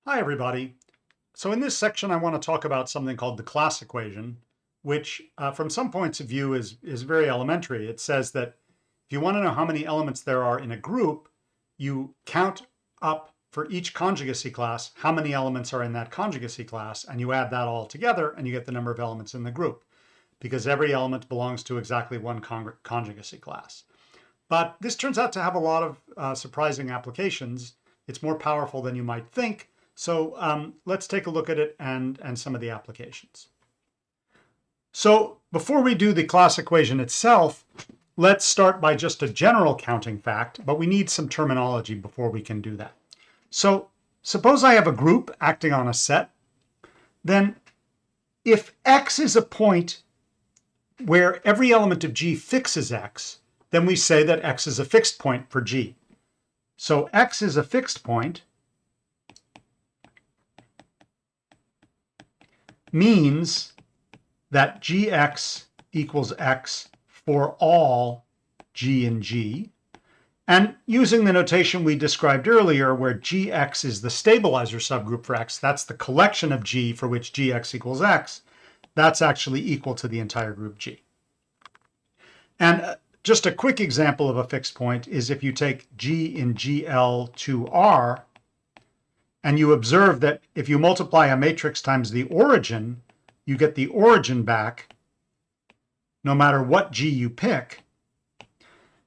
Hi, everybody. So in this section, I want to talk about something called the class equation, which from some points of view is very elementary. It says that if you want to know how many elements there are in a group, you count up for each conjugacy class how many elements are in that conjugacy class, and you add that all together, and you get the number of elements in the group, because every element belongs to exactly one conjugacy class. But this turns out to have a lot of surprising applications. It's more powerful than you might think. So let's take a look at it and some of the applications. So before we do the class equation itself, let's start by just a general counting fact, but we need some terminology before we can do that. So suppose I have a group acting on a set. Then if X is a point where every element of G fixes X, then we say that X is a fixed point for G. So X is a fixed point means that Gx equals X for all G in G. And using the notation we described earlier, where Gx is the stabilizer subgroup for X, that's the collection of G for which Gx equals X, that's actually equal to the entire group G. And just a quick example of a fixed point is if you take G in GL to R, and you observe that if you multiply a matrix times the origin, you get the origin back no matter what G you pick.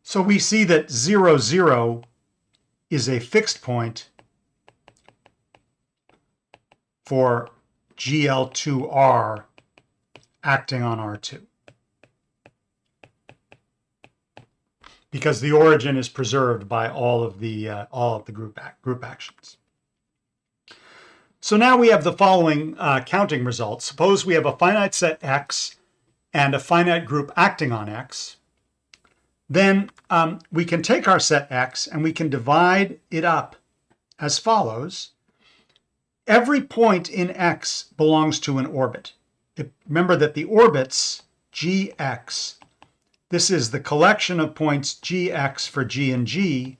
So we see that 0, 0 is a fixed point for GL2R acting on R2, because the origin is preserved by all of the group actions. So now we have the following counting results. Suppose we have a finite set X and a finite group acting on X. Then we can take our set X and we can divide it up as follows. Every point in X belongs to an orbit. Remember that the orbits, Gx, this is the collection of points Gx for G and G,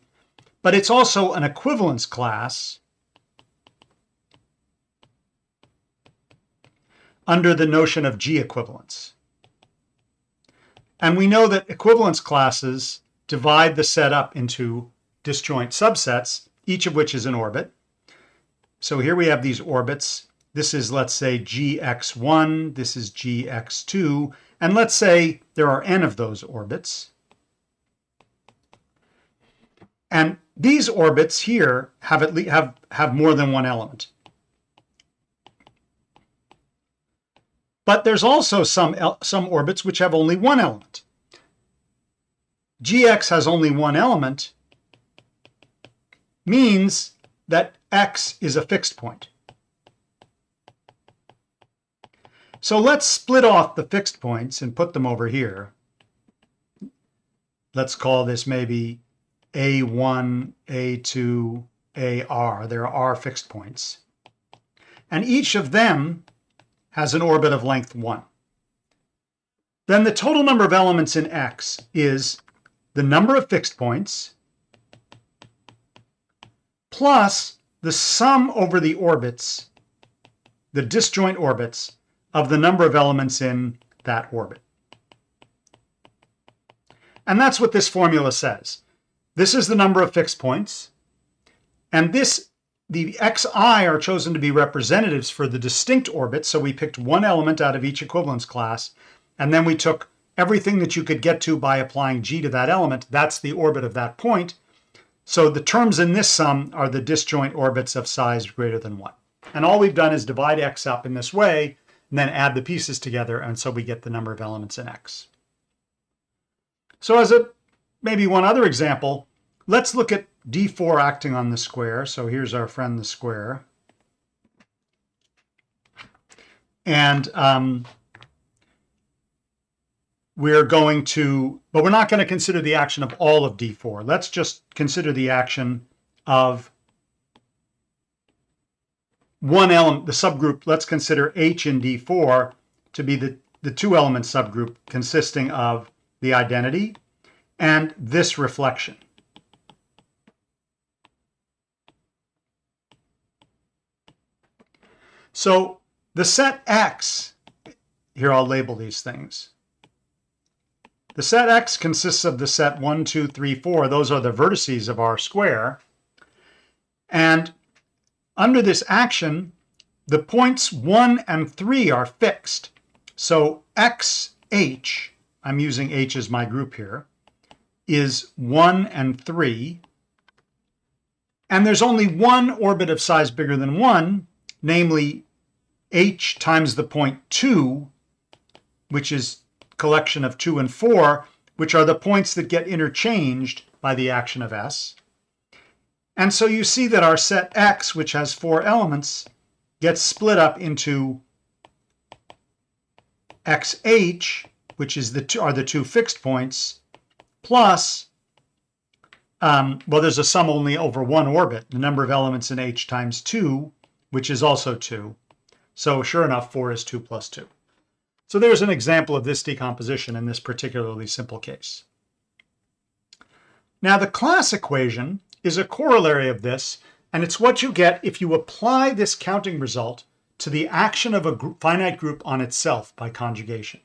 but it's also an equivalence class under the notion of G equivalence. And we know that equivalence classes divide the set up into disjoint subsets, each of which is an orbit. So here we have these orbits. This is, let's say, Gx1, this is Gx2, and let's say there are n of those orbits. And these orbits here have more than one element. But there's also some orbits which have only one element. Gx has only one element means that X is a fixed point. So let's split off the fixed points and put them over here. Let's call this maybe A1, A2, AR. There are fixed points. And each of them has an orbit of length 1. Then the total number of elements in X is the number of fixed points plus the sum over the orbits, the disjoint orbits, of the number of elements in that orbit. And that's what this formula says. This is the number of fixed points, and the xi are chosen to be representatives for the distinct orbits, so we picked one element out of each equivalence class, and then we took everything that you could get to by applying G to that element. That's the orbit of that point. So the terms in this sum are the disjoint orbits of size greater than 1. And all we've done is divide X up in this way, and then add the pieces together, and so we get the number of elements in X. So as maybe one other example, let's look at D4 acting on the square. So here's our friend the square. And we're not going to consider the action of all of D4. Let's just consider the action of one element, the subgroup. Let's consider H in D4 to be the two-element subgroup consisting of the identity and this reflection. So the set X, here I'll label these things. The set X consists of the set 1, 2, 3, 4. Those are the vertices of our square. And under this action, the points 1 and 3 are fixed. So XH, I'm using H as my group here, is 1 and 3. And there's only one orbit of size bigger than 1, namely H times the point 2, which is collection of 2 and 4, which are the points that get interchanged by the action of S. And so you see that our set X, which has 4 elements, gets split up into XH, which is are the 2 fixed points, plus, well, there's a sum only over 1 orbit, the number of elements in H times 2, which is also 2. So sure enough, 4 is 2 plus 2. So there's an example of this decomposition in this particularly simple case. Now the class equation is a corollary of this, and it's what you get if you apply this counting result to the action of a finite group on itself by conjugation.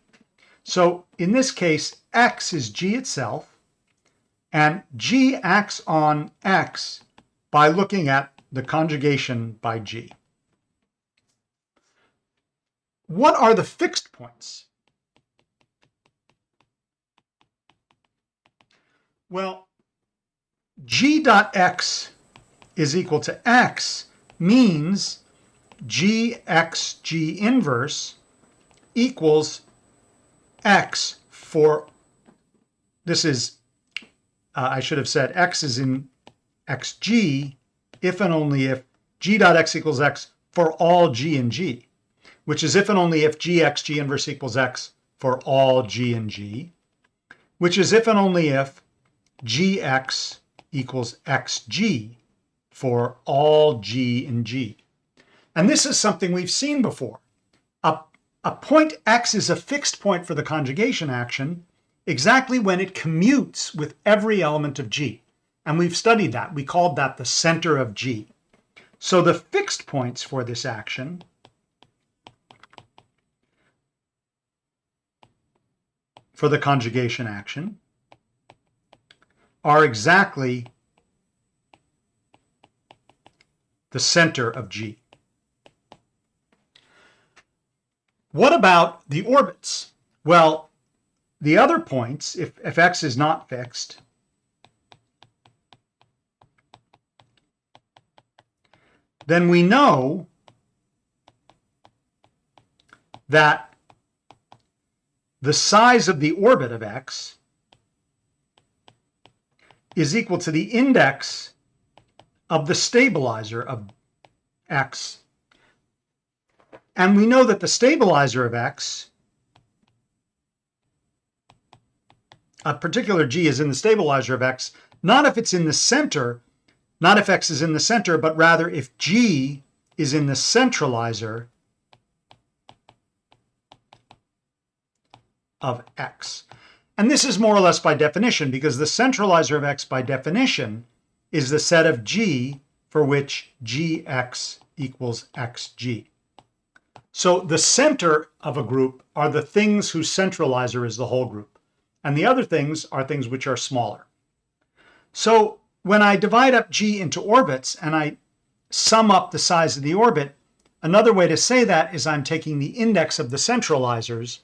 So in this case, X is G itself, and G acts on X by looking at the conjugation by G. What are the fixed points? Well, G dot X is equal to X means GXG inverse equals X for, this is, I should have said X is in XG if and only if G dot X equals X for all G and G, which is if and only if GXG inverse equals X for all G and G, which is if and only if GX equals XG for all G and G. And this is something we've seen before. A point X is a fixed point for the conjugation action exactly when it commutes with every element of G. And we've studied that. We called that the center of G. So the fixed points for this action for the conjugation action are exactly the center of G. What about the orbits? Well, the other points, if X is not fixed, then we know that the size of the orbit of X is equal to the index of the stabilizer of X. And we know that the stabilizer of X, a particular G is in the stabilizer of X, not if it's in the center, not if X is in the center, but rather if G is in the centralizer of X. And this is more or less by definition, because the centralizer of X by definition is the set of G for which Gx equals Xg. So the center of a group are the things whose centralizer is the whole group. And the other things are things which are smaller. So when I divide up G into orbits and I sum up the size of the orbit, another way to say that is I'm taking the index of the centralizers,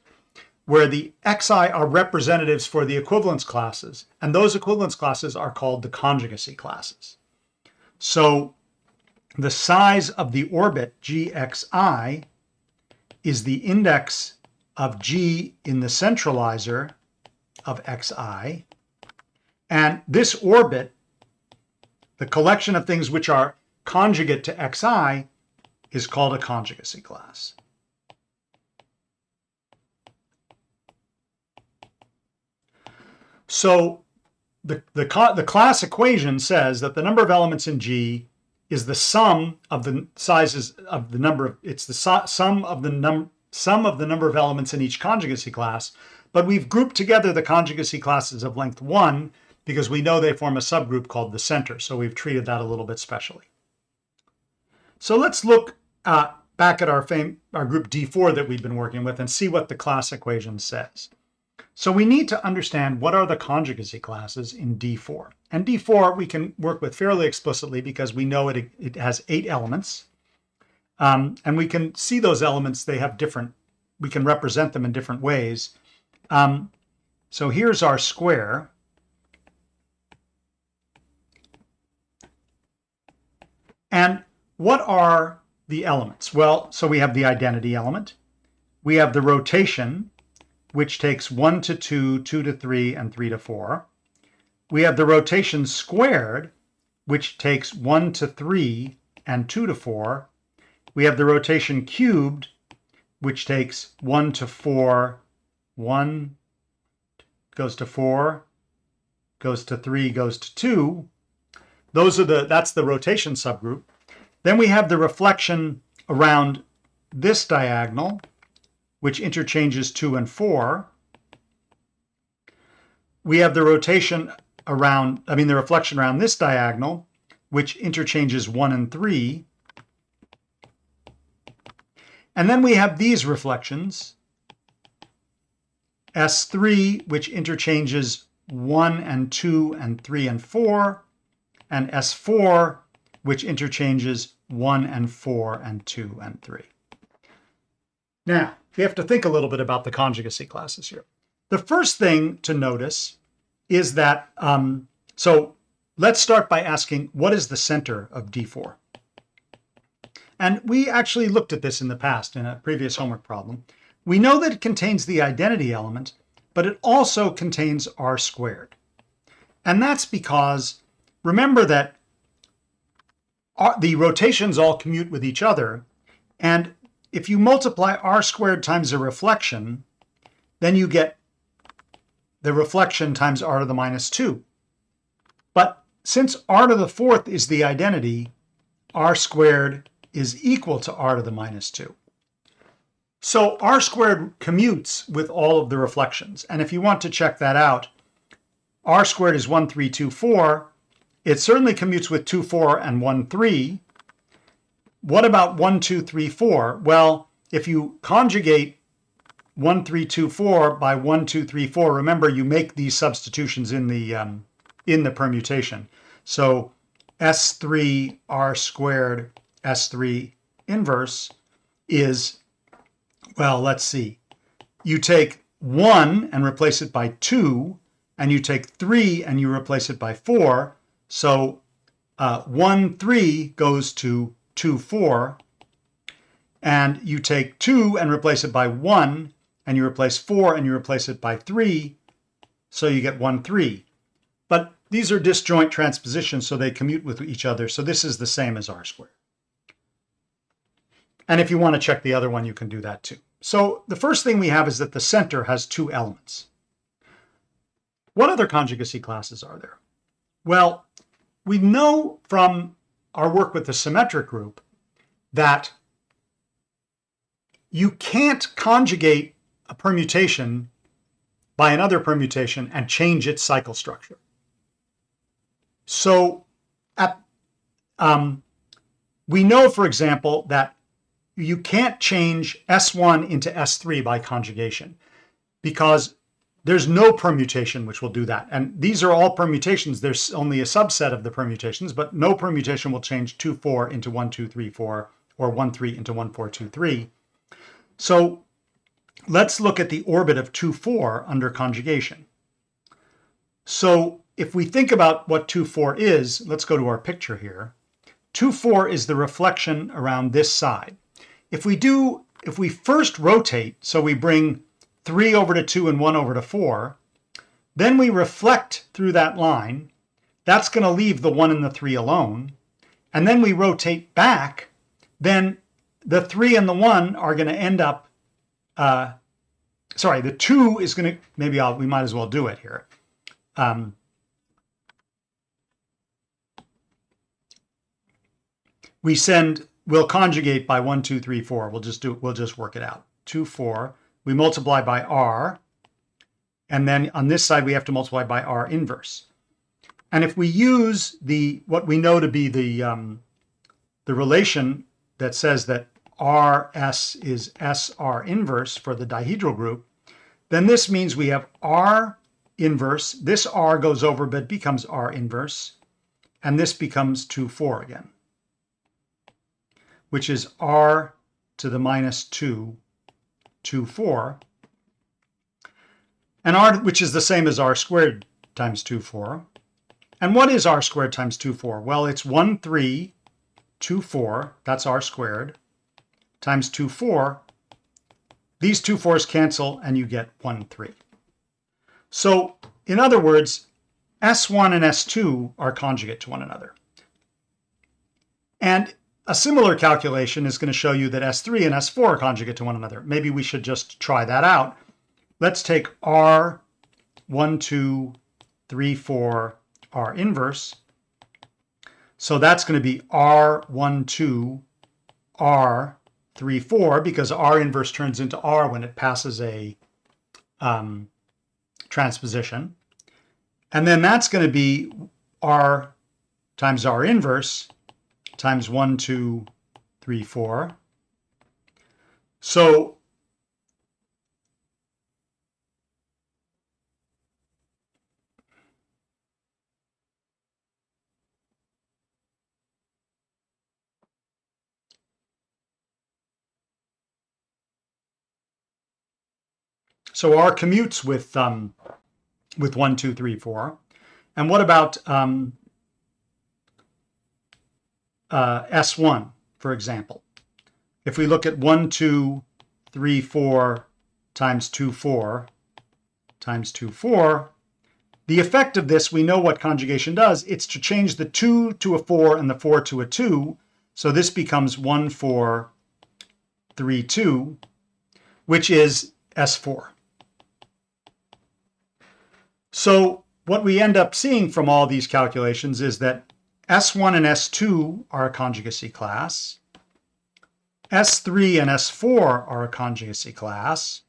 where the xi are representatives for the equivalence classes, and those equivalence classes are called the conjugacy classes. So the size of the orbit gxi is the index of G in the centralizer of xi, and this orbit, the collection of things which are conjugate to xi, is called a conjugacy class. So the class equation says that the number of elements in G is the sum of the sizes of the number of, it's the sum of the number of elements in each conjugacy class, but we've grouped together the conjugacy classes of length 1 because we know they form a subgroup called the center, so we've treated that a little bit specially. So let's look back back at our group D4 that we've been working with and see what the class equation says. So we need to understand what are the conjugacy classes in D4. And D4 we can work with fairly explicitly because we know it has 8 elements. And we can see those elements, they have different, we can represent them in different ways. So here's our square. And what are the elements? Well, so we have the identity element. We have the rotation, which takes 1 to 2, 2 to 3, and 3 to 4. We have the rotation squared, which takes 1 to 3 and 2 to 4. We have the rotation cubed, which takes 1 to 4, 1 goes to 4, goes to 3, goes to 2. That's the rotation subgroup. Then we have the reflection around this diagonal, which interchanges 2 and 4. We have the reflection around this diagonal, which interchanges 1 and 3. And then we have these reflections, S3, which interchanges 1 and 2 and 3 and 4, and S4, which interchanges 1 and 4 and 2 and 3. Now, we have to think a little bit about the conjugacy classes here. The first thing to notice is that, so let's start by asking, what is the center of D4? And we actually looked at this in the past in a previous homework problem. We know that it contains the identity element, but it also contains R squared. And that's because, remember that the rotations all commute with each other, and if you multiply R squared times a reflection, then you get the reflection times R to the minus 2. But since R to the 4th is the identity, R squared is equal to R to the minus 2. So R squared commutes with all of the reflections. And if you want to check that out, R squared is 1, 3, 2, 4. It certainly commutes with 2, 4, and 1, 3. What about 1, 2, 3, 4? Well, if you conjugate 1, 3, 2, 4 by 1, 2, 3, 4, remember you make these substitutions in the permutation. So S3 R squared S3 inverse is, well, let's see. You take 1 and replace it by 2, and you take 3 and you replace it by 4. So 1, 3 goes to 2, 4. And you take 2 and replace it by 1, and you replace 4 and you replace it by 3. So you get 1, 3. But these are disjoint transpositions, so they commute with each other. So this is the same as R squared. And if you want to check the other one, you can do that too. So the first thing we have is that the center has 2 elements. What other conjugacy classes are there? Well, we know from our work with the symmetric group that you can't conjugate a permutation by another permutation and change its cycle structure. So we know, for example, that you can't change S1 into S3 by conjugation because there's no permutation which will do that. And these are all permutations. There's only a subset of the permutations, but no permutation will change 2, 4 into 1, 2, 3, 4, or 1, 3 into 1, 4, 2, 3. So let's look at the orbit of 2, 4 under conjugation. So if we think about what 2, 4 is, let's go to our picture here. 2, 4 is the reflection around this side. If we first rotate, so we bring 3 over to 2 and 1 over to 4, then we reflect through that line. That's going to leave the 1 and the 3 alone. And then we rotate back, then the 3 and the 1 are going to end up, the 2 is going to, we might as well do it here. We'll conjugate by 1, 2, 3, 4. We'll just work it out. 2, 4. We multiply by R. And then on this side, we have to multiply by R inverse. And if we use what we know to be the relation that says that RS is SR inverse for the dihedral group, then this means we have R inverse. This R goes over but becomes R inverse, and this becomes 2, 4 again, which is R to the minus 2, 2, 4, and R, which is the same as R squared times 2, 4. And what is R squared times 2, 4? Well, it's 1, 3, 2, 4, that's R squared, times 2, 4. These 2 4s cancel, and you get 1, 3. So, in other words, S1 and S2 are conjugate to one another. And a similar calculation is going to show you that S3 and S4 are conjugate to one another. Maybe we should just try that out. Let's take R 1, 2, 3, 4, R inverse. So that's going to be R 1, 2, R 3, 4, because R inverse turns into R when it passes a transposition. And then that's going to be R times R inverse times 1, 2, 3, 4. So R commutes with 1, 2, 3, 4. And what about S1, for example? If we look at 1, 2, 3, 4 times 2, 4 times 2, 4, the effect of this, we know what conjugation does. It's to change the 2 to a 4 and the 4 to a 2. So this becomes 1, 4, 3, 2, which is S4. So what we end up seeing from all these calculations is that S1 and S2 are a conjugacy class. S3 and S4 are a conjugacy class.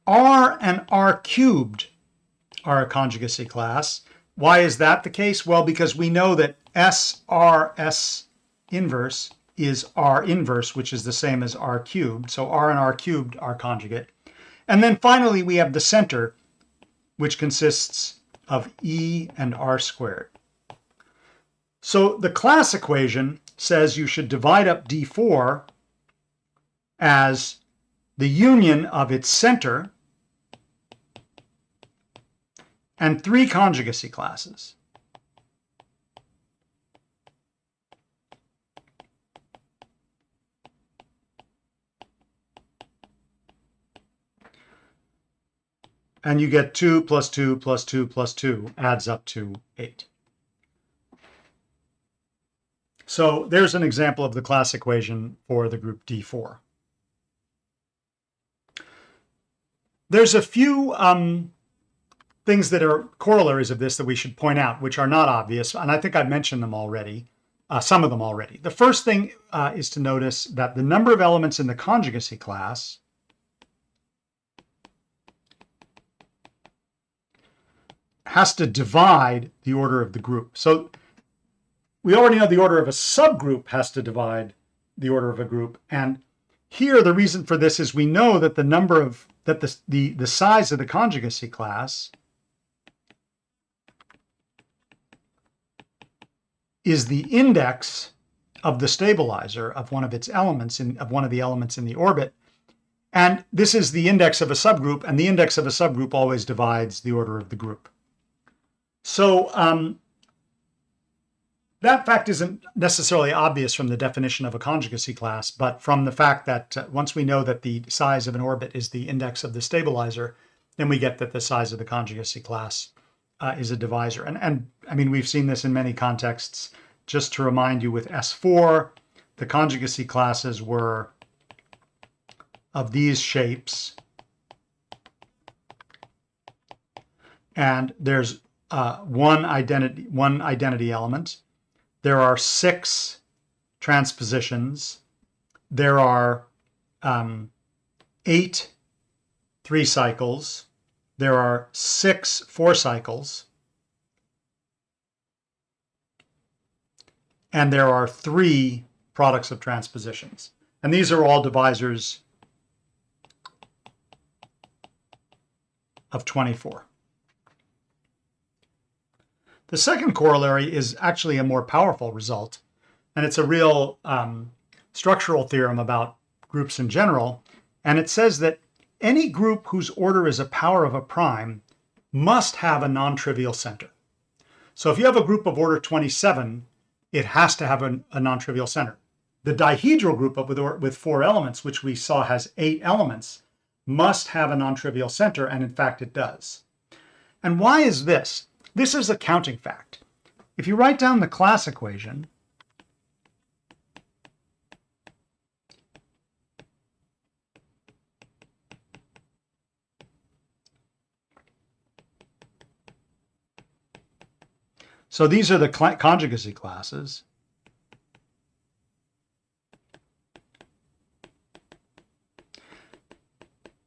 R and R cubed are a conjugacy class. Why is that the case? Well, because we know that SRS inverse is R inverse, which is the same as R cubed. So R and R cubed are conjugate. And then finally, we have the center, which consists of E and R squared. So the class equation says you should divide up D4 as the union of its center and 3 conjugacy classes. And you get 2 plus 2 plus 2 plus 2 adds up to 8. So there's an example of the class equation for the group D4. There's a few things that are corollaries of this that we should point out, which are not obvious, and I think I've mentioned them already, some of them already. The first thing is to notice that the number of elements in the conjugacy class has to divide the order of the group. So we already know the order of a subgroup has to divide the order of a group. And here the reason for this is we know that the number of, that the size of the conjugacy class is the index of the stabilizer of one of its elements, of one of the elements in the orbit. And this is the index of a subgroup, and the index of a subgroup always divides the order of the group. So that fact isn't necessarily obvious from the definition of a conjugacy class, but from the fact that once we know that the size of an orbit is the index of the stabilizer, then we get that the size of the conjugacy class is a divisor. And I mean, we've seen this in many contexts. Just to remind you, with S4, the conjugacy classes were of these shapes. And there's one identity element. There are 6 transpositions. There are 8 3 cycles. There are 6 4 cycles. And there are 3 products of transpositions. And these are all divisors of 24. The second corollary is actually a more powerful result, and it's a real structural theorem about groups in general. And it says that any group whose order is a power of a prime must have a non-trivial center. So if you have a group of order 27, it has to have a non-trivial center. The dihedral group with 4 elements, which we saw has 8 elements, must have a non-trivial center, and in fact it does. And why is this? This is a counting fact. If you write down the class equation, so these are the conjugacy classes.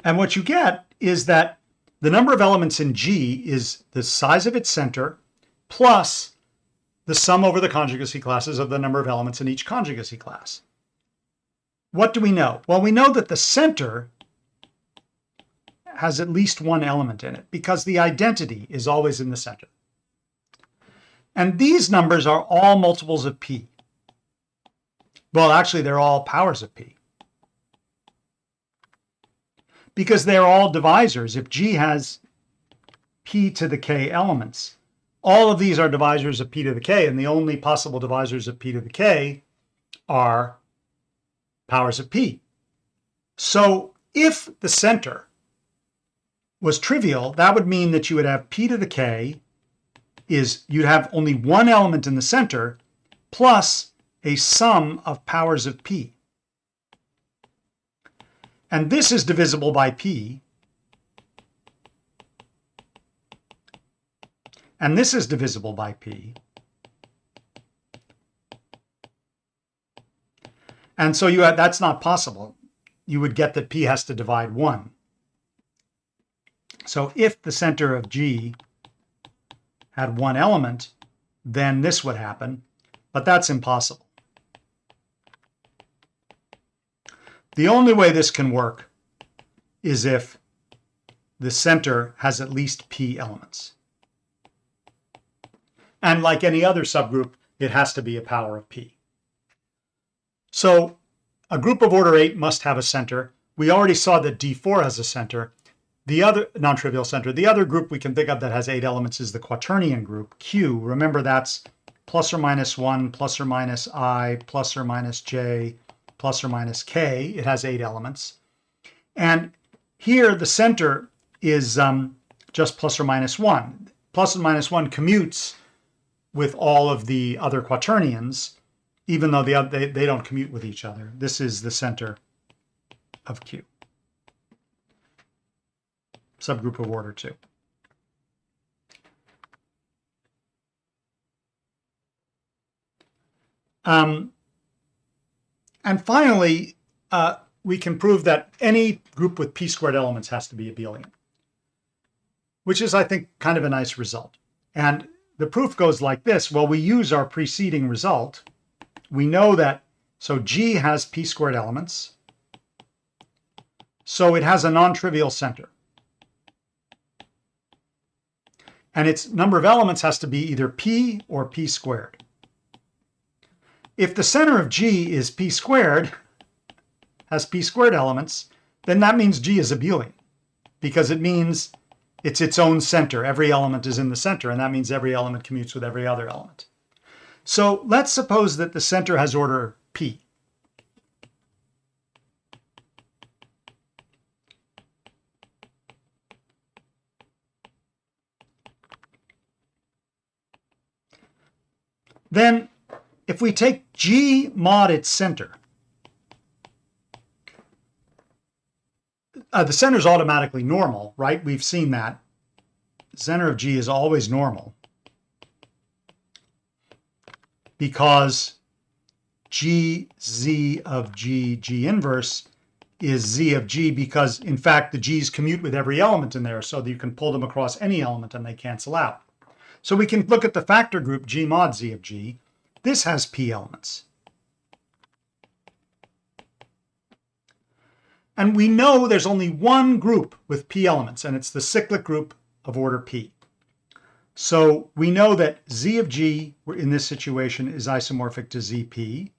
And what you get is that the number of elements in G is the size of its center plus the sum over the conjugacy classes of the number of elements in each conjugacy class. What do we know? Well, we know that the center has at least one element in it because the identity is always in the center. And these numbers are all multiples of P. Well, actually, they're all powers of P, because they're all divisors. If G has P to the K elements, all of these are divisors of P to the K, and the only possible divisors of P to the K are powers of P. So if the center was trivial, that would mean that you would have P to the K you'd have only one element in the center plus a sum of powers of P. And this is divisible by P. And this is divisible by P. And so that's not possible. You would get that P has to divide 1. So if the center of G had one element, then this would happen, but that's impossible. The only way this can work is if the center has at least P elements. And like any other subgroup, it has to be a power of P. So a group of order 8 must have a center. We already saw that D4 has a center. The other non-trivial center, the other group we can think of that has 8 elements is the quaternion group, Q. Remember, that's plus or minus 1, plus or minus I, plus or minus J, plus or minus K. It has 8 elements. And here the center is just plus or minus 1. Plus or minus 1 commutes with all of the other quaternions, even though they don't commute with each other. This is the center of Q. Subgroup of order 2. And finally, we can prove that any group with p-squared elements has to be abelian, which is, I think, kind of a nice result. And the proof goes like this. Well, we use our preceding result. We know that, so G has p-squared elements, so it has a non-trivial center. And its number of elements has to be either P or P squared. If the center of G is P squared, has P squared elements, then that means G is abelian, because it means it's its own center. Every element is in the center, and that means every element commutes with every other element. So let's suppose that the center has order P. Then, if we take G mod its center, the center is automatically normal, right? We've seen that. The center of G is always normal because G, Z of G, G inverse is Z of G because, in fact, the G's commute with every element in there, so that you can pull them across any element and they cancel out. So we can look at the factor group G mod Z of G. This has P elements. And we know there's only one group with p elements, and it's the cyclic group of order p. So we know that z of g in this situation is isomorphic to zp,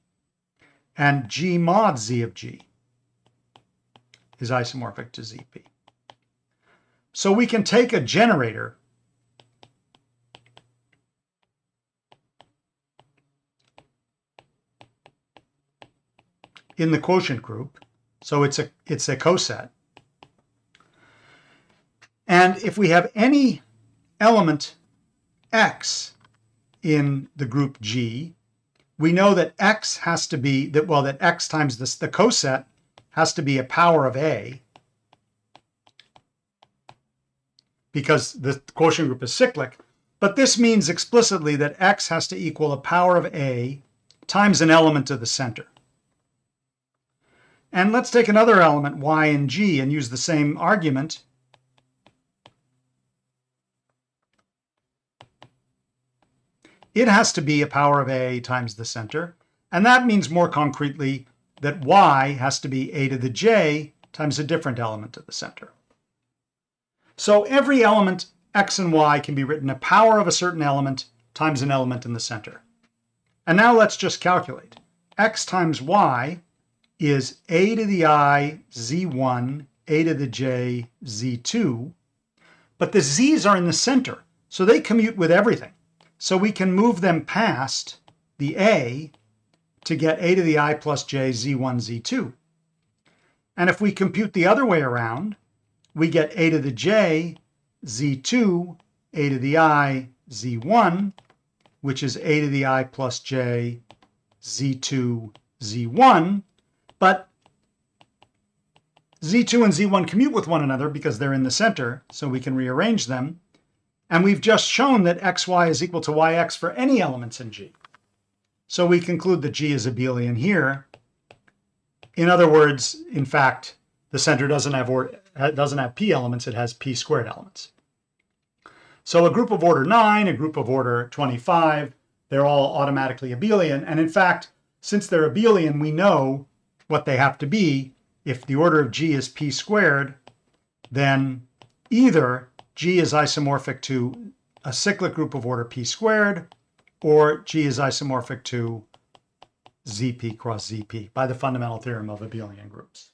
and g mod z of g is isomorphic to zp. So we can take a generator in the quotient group, so it's a coset. And if we have any element x in the group G, we know that x has to be, that x times the coset has to be a power of A, because the quotient group is cyclic. But this means explicitly that x has to equal a power of A times an element of the center. And let's take another element, y and g, and use the same argument. It has to be a power of A times the center. And that means more concretely that y has to be a to the j times a different element of the center. So every element x and y can be written a power of a certain element times an element in the center. And now let's just calculate. X times y is a to the I z1, a to the j z2, but the z's are in the center, so they commute with everything. So we can move them past the a to get a to the I plus j z1, z2. And if we compute the other way around, we get a to the j z2, a to the I z1, which is a to the I plus j z2, z1. But z2 and z1 commute with one another because they're in the center, so we can rearrange them. And we've just shown that xy is equal to yx for any elements in G. So we conclude that G is abelian here. In other words, in fact, the center doesn't have p elements, it has p squared elements. So a group of order 9, a group of order 25, they're all automatically abelian. And in fact, since they're abelian, we know what they have to be. If the order of G is p squared, then either G is isomorphic to a cyclic group of order p squared, or G is isomorphic to Zp cross Zp by the fundamental theorem of abelian groups.